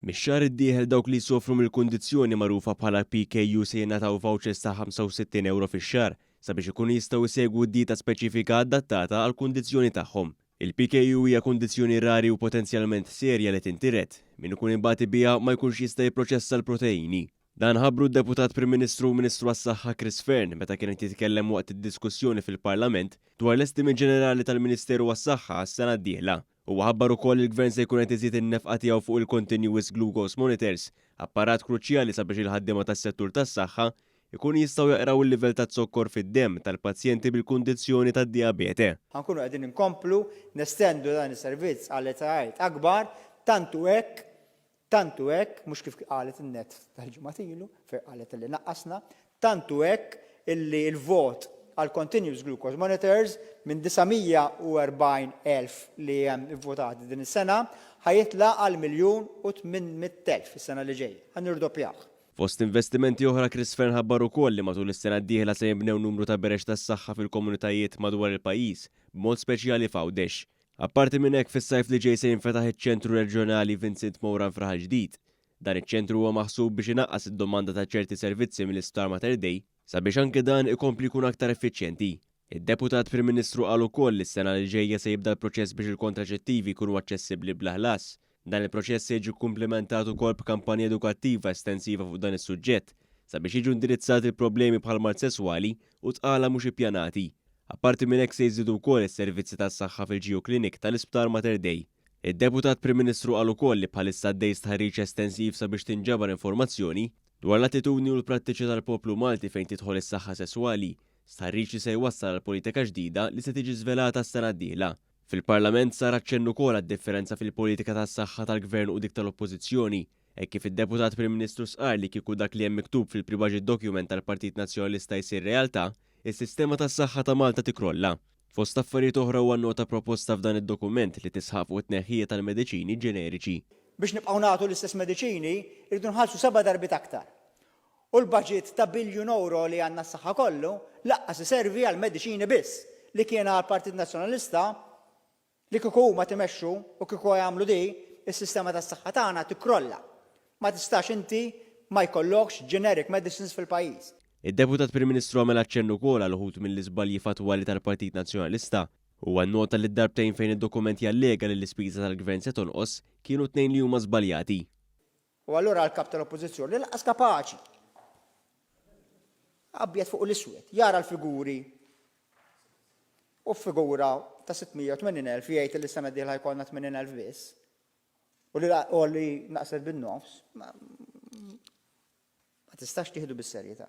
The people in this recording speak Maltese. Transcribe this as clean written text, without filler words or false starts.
Mix-xahar id-dieħel dawk li jsofru mill-kundizzjoni magħrufa bħala PKU se jingħataw vouchers ta' €65 fix-xahar sabiex ikunu jistgħu jsegwu dieta speċifika adattata għall kundizzjoni tagħhom. Il-PKU hija kundizzjoni rari u potenzjalment serja li tintiret min ikun imbagħad biha ma jkunx jista' jipproċessa l-proteini. Dan ħabbru d-Deputat Prim Ministru u Ministru għas-Saħħa Chris Fern meta kien qed jitkellem waqt id-diskussjoni fil-Parlament dwar l-estimi ġenerali tal-Ministeru għas-Saħħa għas-sena d-dieħla. Huwa ħabbar ukoll il-Gvern se jkun qed iżid in-nefqa tiegħu fuq il-Continuous Glucose Monitors, apparat kruċjali sabiex il-ħaddiema tas-settur tas-saħħa ikunu jistgħu jaqraw il-livell ta' zokkor fid-demm tal-pazjenti bil-kundizzjoni tad-dijabete. Ħankunu qegħdin inkomplu nestendu dan is-servizz għal etajiet akbar tantu hekk mhux kif qalet in-net tal-ġimgħa ilu fejn qalet li naqqasna, tantu hekk illi l-vot għal Continuous Glucose Monitors minn 940,000 li hemm ivvotati din is-sena ħajitlaq għal 1,800,000 fis-sena li ġejja. Ħanirdoppjah. Fost investimenti oħra Chris Fern ħabbar ukoll li matul is-sena d-dieħla se jibnew numru ta' berex tas-saħħa fil-komunitajiet madwar il-pajjiż, b'mod speċjali f'Għawdex. Apparti minn hekk fis-sajf li ġej se jinfetaħ iċ-ċentru reġjonali Vincent Moran f'Raħal Ġdid. Dan iċ-ċentru huwa maħsub biex inaqqas id-domanda ta' ċerti servizzi mill-Isptar Mater Dei sabiex anke dan ikompli jkun aktar effiċjenti. Id-Deputat Prim Ministru qal ukoll li s-sena li ġejja se jibda l-proċess biex il-kontraċettivi jkunu aċċessibbli bla ħlas. Dan il-proċess se jiġi komplementat ukoll b'kampanja edukattiva estensiva fuq dan is-suġġett sabiex jiġu indirizzati l-problemi bħal mart sesswali u tqala mhux ippjanati. Apparti minn hekk se jżidu wkoll is-servizzi tas-saħħa fil-Ġeoklinik tal-Isptar Mater Dei. Id-Deputat Prim Ministru qal ukoll li bħalissa għaddej stħarriġ estensiv sabiex tinġabar informazzjoni dwar l-attitudni u l-prattiċi tal-poplu Malti fejn tidħol is-saħħa sesswali, stħarriġ li se jwassal għal politika ġdida li se tiġi żvelata s-sena d-dieħla. Fil-Parlament sar aċċenn ukoll għad-differenza fil-politika tas-saħħa tal-Gvern u dik tal-Oppożizzjoni, hekk kif id-Deputat Prim Ministru sqar li kieku dak li hemm miktub fil-pre-budget document tal-Partit Nazzjonalista jsir realtà, is-sistema tas-saħħa ta' Malta tikrolla. Fost affarijiet oħra huwa nota proposta f'dan id-dokument li tisħaq fuq it-tneħħija tal-mediċini ġeneriċi. Biex nibqgħu nagħtu l-istess mediċini, irridu nħallsu 7 darbit aktar. U l-budget ta' €1 li għandna s-saħħa kollu laqqas iservi għal mediċini biss li kien għall Partit Nazzjonalista li kieku huma timexxu u kieku jagħmlu di is-sistema tas-saħħa tagħna tikrolla. Ma tistax inti ma jkollokx generic medicines fil-pajjiż. Id-Deputat Prim Ministru għamel aċċenn ukoll għal uħud mill-iżbalji fatwali tal-Partit Nazzjonalista u għannota li d-darbtejn fejn id-dokument jallega li l-ispiża tal-Gvern se tonqos kienu tnejn li huma żbaljati. U allura l-kap tal-Oppożizzjoni li laqas kapaċi. Abjad fuq l-iswed, jara l-figuri u figura ta' 680,000 jgħid li s-sena d-dieħla jkollna 80,000 biss. U li naqset bin-nofs ma tistax tieħdu bis-serjetà.